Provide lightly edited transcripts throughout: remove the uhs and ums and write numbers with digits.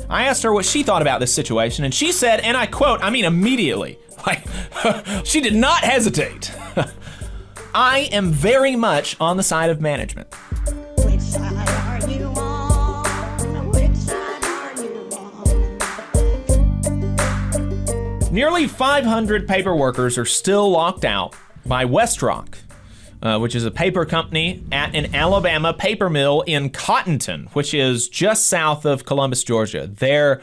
I asked her what she thought about this situation, and she said, and I quote, I mean immediately, like, she did not hesitate. I am very much on the side of management. Which side are you on? Which side are you on? Nearly 500 paper workers are still locked out by WestRock, which is a paper company at an Alabama paper mill in Cottonton, which is just south of Columbus, Georgia. Their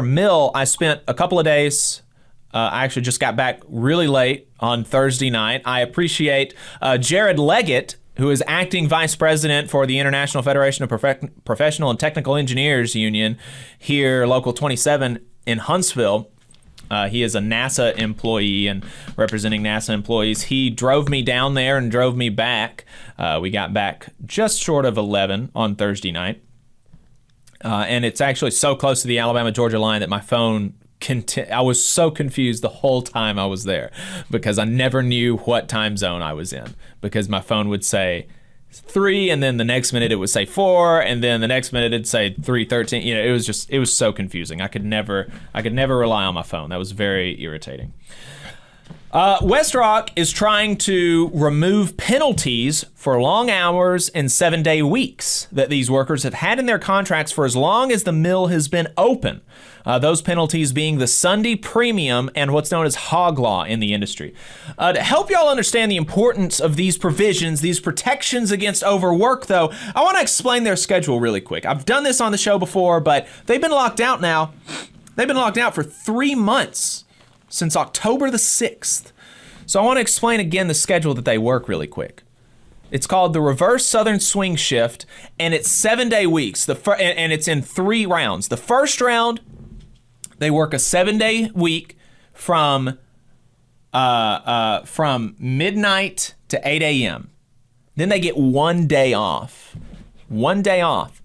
mill, I spent a couple of days. I actually just got back really late on Thursday night. I appreciate Jared Leggett, who is acting vice president for the International Federation of Professional and Technical Engineers Union here, Local 27 in Huntsville. He is a NASA employee and representing NASA employees. He drove me down there and drove me back. We got back just short of 11 on Thursday night. And it's actually so close to the Alabama-Georgia line that my phone I was so confused the whole time I was there because I never knew what time zone I was in because my phone would say 3 and then the next minute it would say 4 and then the next minute it'd say 3:13. You know, it was so confusing. I could never rely on my phone. That was very irritating. WestRock is trying to remove penalties for long hours and 7-day weeks that these workers have had in their contracts for as long as the mill has been open. Those penalties being the Sunday premium and what's known as hog law in the industry. To help y'all understand the importance of these provisions, these protections against overwork, though, I want to explain their schedule really quick. I've done this on the show before, but they've been locked out now. They've been locked out for 3 months. Since October the 6th. So I want to explain again the schedule that they work really quick. It's called the Reverse Southern Swing Shift, and it's 7-day weeks. And it's in 3 rounds. The first round, they work a 7-day week from midnight to 8 a.m. Then they get 1 day off. 1 day off.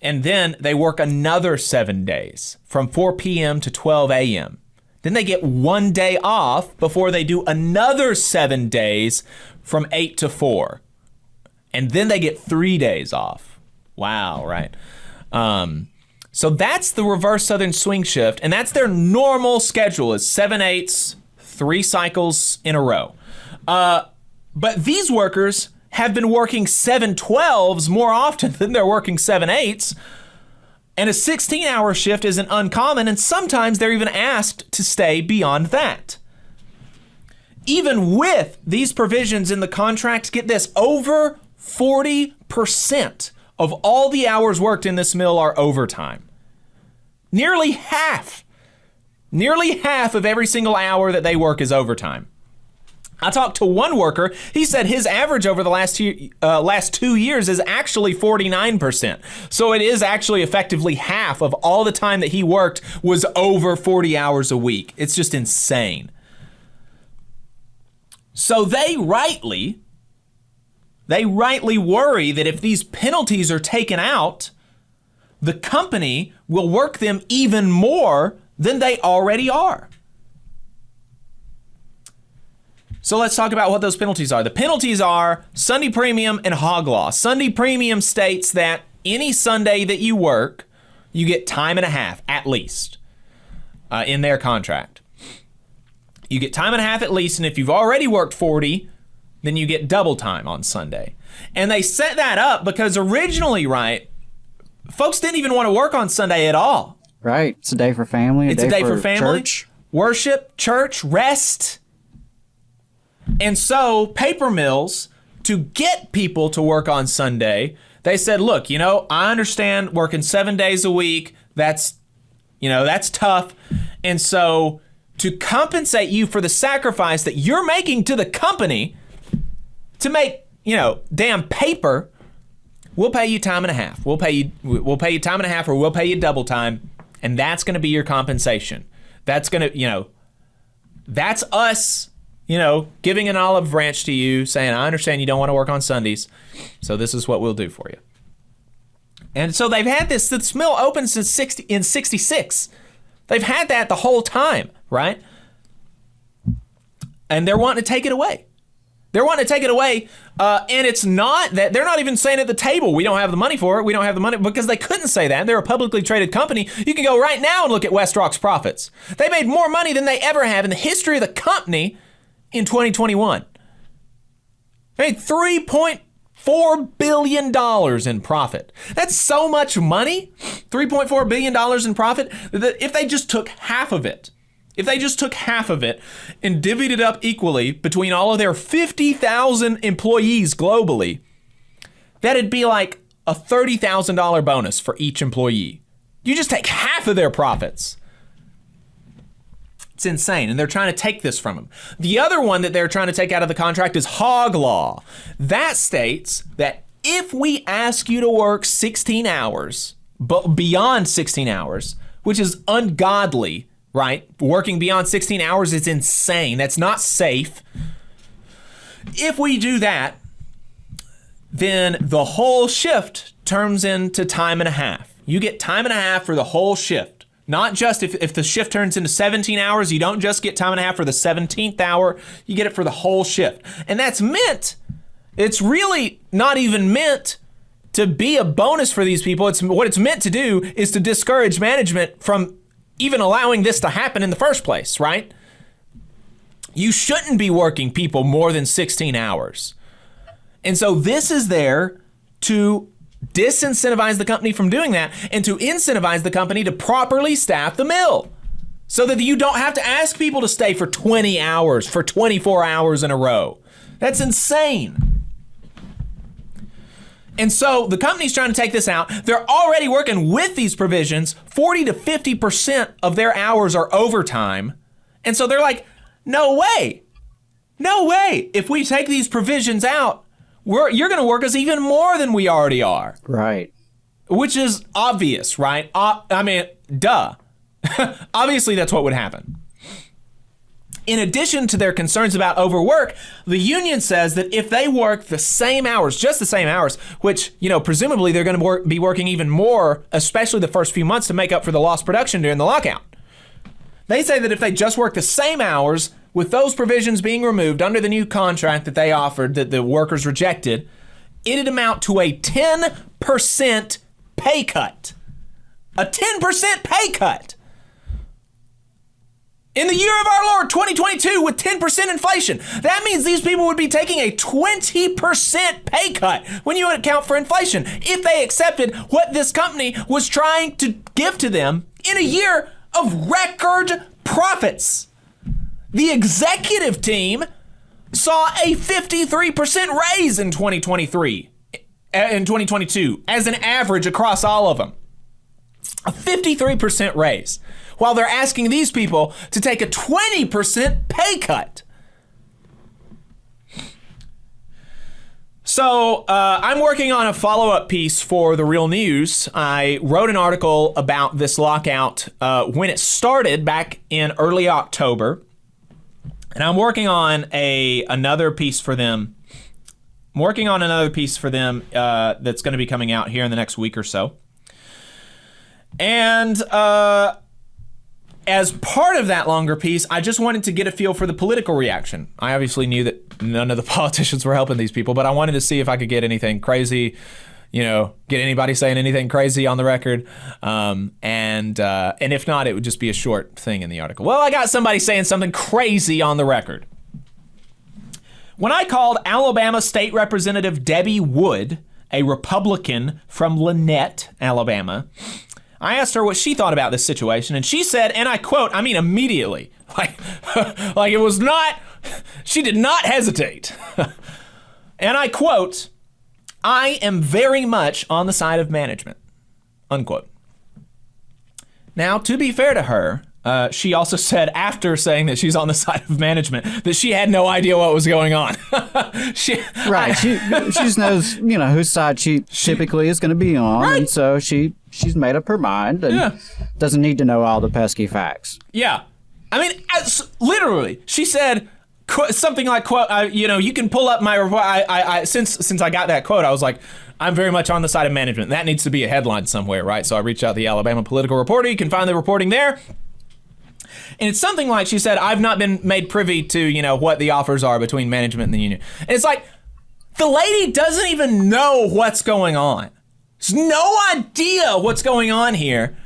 And then they work another 7 days from 4 p.m. to 12 a.m. Then they get 1 day off before they do another 7 days from 8 to 4. And then they get 3 days off. Wow, right? So that's the Reverse Southern Swing Shift, and that's their normal schedule is 7/8, 3 cycles in a row. But these workers have been working 7/12s more often than they're working 7/8s. And a 16-hour shift isn't uncommon, and sometimes they're even asked to stay beyond that. Even with these provisions in the contract, get this, over 40% of all the hours worked in this mill are overtime. Nearly half of every single hour that they work is overtime. I talked to one worker. He said his average over the last 2 years is actually 49%. So it is actually effectively half of all the time that he worked was over 40 hours a week. It's just insane. So they rightly worry that if these penalties are taken out, the company will work them even more than they already are. So let's talk about what those penalties are. The penalties are Sunday premium and hog law. Sunday premium states that any Sunday that you work, you get time and a half at least in their contract. You get time and a half at least, and if you've already worked 40, then you get double time on Sunday. And they set that up because originally, right, folks didn't even want to work on Sunday at all. Right. It's a day for family. It's a day for family, church. Worship, church, rest. And so paper mills, to get people to work on Sunday, they said, look, I understand working 7 days a week. That's tough. And so to compensate you for the sacrifice that you're making to the company to make, damn paper, we'll pay you time and a half. We'll pay you time and a half, or we'll pay you double time. And that's going to be your compensation. That's going to, that's us, giving an olive branch to you, saying, I understand you don't want to work on Sundays, so this is what we'll do for you. And so they've had this mill open since 66. They've had that the whole time, right? And they're wanting to take it away. They're wanting to take it away, and it's not that they're not even saying at the table, we don't have the money for it, we don't have the money, because they couldn't say that. They're a publicly traded company. You can go right now and look at WestRock's profits. They made more money than they ever have in the history of the company in 2021. They made $3.4 billion in profit. That's so much money, $3.4 billion in profit, that if they just took half of it, and divvied it up equally between all of their 50,000 employees globally, that'd be like a $30,000 bonus for each employee. You just take half of their profits. It's insane, and they're trying to take this from them. The other one that they're trying to take out of the contract is hog law. That states that if we ask you to work 16 hours, but beyond 16 hours, which is ungodly, right? Working beyond 16 hours is insane. That's not safe. If we do that, then the whole shift turns into time and a half. You get time and a half for the whole shift. Not just if the shift turns into 17 hours, you don't just get time and a half for the 17th hour, you get it for the whole shift. And that's it's really not even meant to be a bonus for these people. What it's meant to do is to discourage management from even allowing this to happen in the first place, right? You shouldn't be working people more than 16 hours. And so this is there to disincentivize the company from doing that and to incentivize the company to properly staff the mill so that you don't have to ask people to stay for 20 hours, for 24 hours in a row. That's insane. And so the company's trying to take this out. They're already working with these provisions. 40 to 50% of their hours are overtime. And so they're like, no way. If we take these provisions out, you're going to work us even more than we already are. Right. Which is obvious, right? Duh. Obviously, that's what would happen. In addition to their concerns about overwork, the union says that if they work the same hours, just the same hours, which, presumably they're going to be working even more, especially the first few months to make up for the lost production during the lockout. They say that if they just work the same hours, with those provisions being removed under the new contract that they offered that the workers rejected, it'd amount to a 10% pay cut. A 10% pay cut. In the year of our Lord, 2022, with 10% inflation. That means these people would be taking a 20% pay cut when you account for inflation if they accepted what this company was trying to give to them in a year of record profits. The executive team saw a 53% raise in 2022 as an average across all of them. A 53% raise, while they're asking these people to take a 20% pay cut. So I'm working on a follow-up piece for The Real News. I wrote an article about this lockout when it started back in early October. And I'm working on another piece for them. That's going to be coming out here in the next week or so. And as part of that longer piece, I just wanted to get a feel for the political reaction. I obviously knew that none of the politicians were helping these people, but I wanted to see if I could get anything crazy, get anybody saying anything crazy on the record. And if not, it would just be a short thing in the article. Well, I got somebody saying something crazy on the record. When I called Alabama State Representative Debbie Wood, a Republican from Lanett, Alabama, I asked her what she thought about this situation, and she said, and I quote, immediately, like it was not, she did not hesitate. And I quote, "I am very much on the side of management," unquote. Now, to be fair to her, she also said, after saying that she's on the side of management, that she had no idea what was going on. She just knows, whose side she typically is going to be on, right. And so she's made up her mind and doesn't need to know all the pesky facts. Yeah, literally, she said something like, "Quote, you can pull up my report." Since I got that quote, I was like, I'm very much on the side of management. That needs to be a headline somewhere, right? So I reached out to the Alabama Political Reporter. You can find the reporting there. And it's something like she said, I've not been made privy to, what the offers are between management and the union. And it's like, the lady doesn't even know what's going on. There's no idea what's going on here.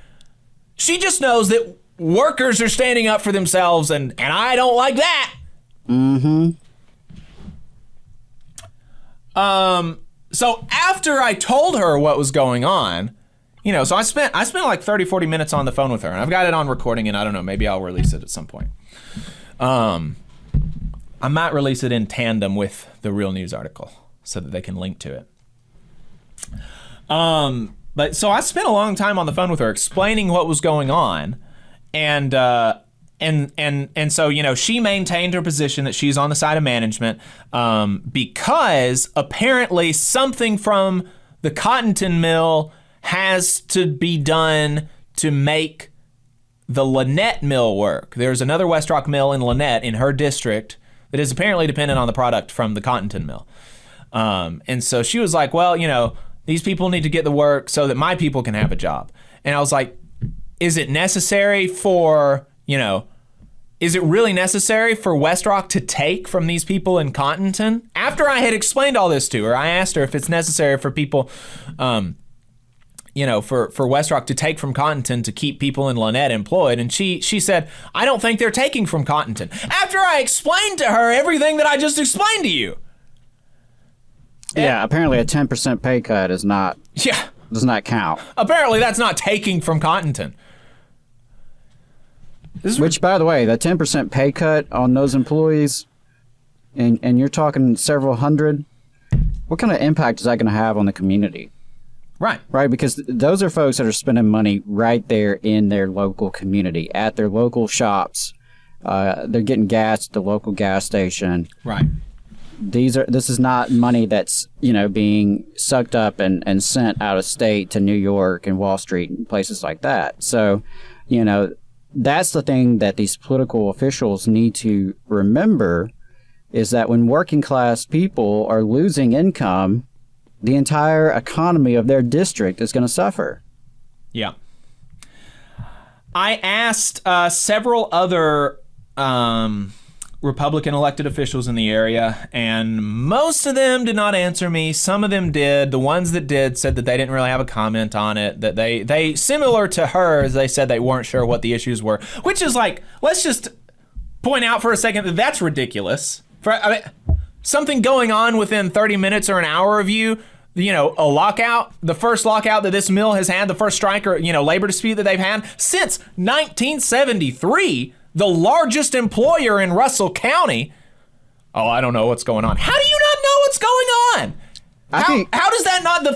She just knows that workers are standing up for themselves, and I don't like that. Mm-hmm. So after I told her what was going on, so I spent like 30, 40 minutes on the phone with her, and I've got it on recording, and I don't know, maybe I'll release it at some point. I might release it in tandem with the Real News article so that they can link to it. But so I spent a long time on the phone with her explaining what was going on, and so she maintained her position that she's on the side of management because apparently something from the Cottonton mill has to be done to make the Lanett mill work. There's another WestRock mill in Lanett in her district that is apparently dependent on the product from the Cottonton mill. And so she was like, well, these people need to get the work so that my people can have a job. And I was like, is it necessary for, is it really necessary for WestRock to take from these people in Cottonton? After I had explained all this to her, I asked her if it's necessary for people, for WestRock to take from Cottonton to keep people in Lanett employed. And she said, I don't think they're taking from Cottonton. After I explained to her everything that I just explained to you. Yeah, apparently a 10% pay cut does not count. Apparently that's not taking from Cottonton. Which, by the way, the 10% pay cut on those employees, and you're talking several hundred, what kind of impact is that going to have on the community? Right. Right, because those are folks that are spending money right there in their local community, at their local shops. They're getting gas at the local gas station. Right. This is not money that's, being sucked up and sent out of state to New York and Wall Street and places like that. So, that's the thing that these political officials need to remember, is that when working class people are losing income, the entire economy of their district is going to suffer. Yeah. I asked several other Republican elected officials in the area, and most of them did not answer me. Some of them did. The ones that did said that they didn't really have a comment on it, that they similar to her, they said they weren't sure what the issues were, which is like, let's just point out for a second that that's ridiculous. Something going on within 30 minutes or an hour of you, a lockout, the first lockout that this mill has had, the first strike or, labor dispute that they've had since 1973, the largest employer in Russell County. Oh, I don't know what's going on. How do you not know what's going on? How does that not, the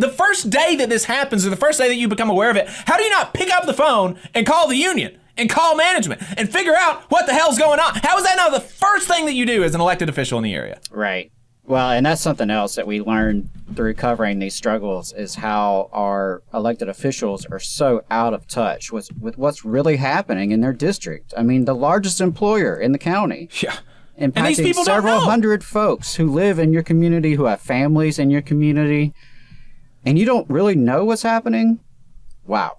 first day that this happens, or the first day that you become aware of it, how do you not pick up the phone and call the union and call management and figure out what the hell's going on? How is that not the first thing that you do as an elected official in the area? Right. Well, and that's something else that we learned through covering these struggles, is how our elected officials are so out of touch with what's really happening in their district. I mean, the largest employer in the county. Yeah. Impacting And these people several don't know. hundred folks who live in your community, who have families in your community, and you don't really know what's happening? Wow.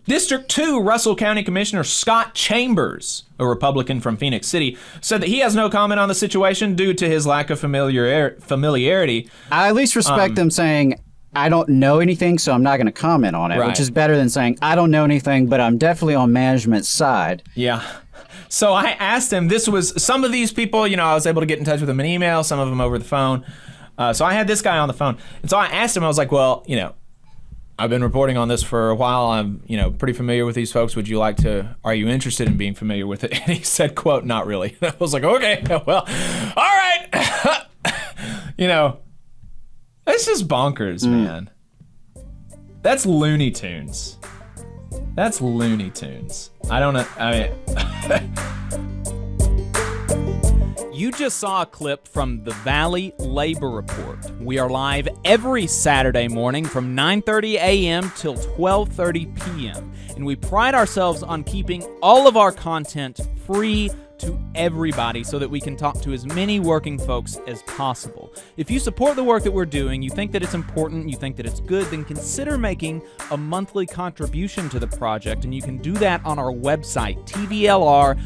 District 2 Russell County Commissioner Scott Chambers, a Republican from Phoenix City, said that he has no comment on the situation due to his lack of familiarity. I at least respect them saying, I don't know anything, so I'm not going to comment on it, Right. which is better than saying, I don't know anything, but I'm definitely on management's side. Yeah. So I asked him, some of these people, I was able to get in touch with them in email, some of them over the phone. So I had this guy on the phone. And so I asked him, I was like, well, I've been reporting on this for a while. I'm, pretty familiar with these folks. Are you interested in being familiar with it? And he said, quote, not really. I was like, okay, well, all right. It's just bonkers, man. That's Looney Tunes. That's Looney Tunes. I don't know. You just saw a clip from the Valley Labor Report. We are live every Saturday morning from 9:30 a.m. till 12:30 p.m. And we pride ourselves on keeping all of our content free to everybody so that we can talk to as many working folks as possible. If you support the work that we're doing, you think that it's important, you think that it's good, then consider making a monthly contribution to the project, and you can do that on our website, tvlr.fm.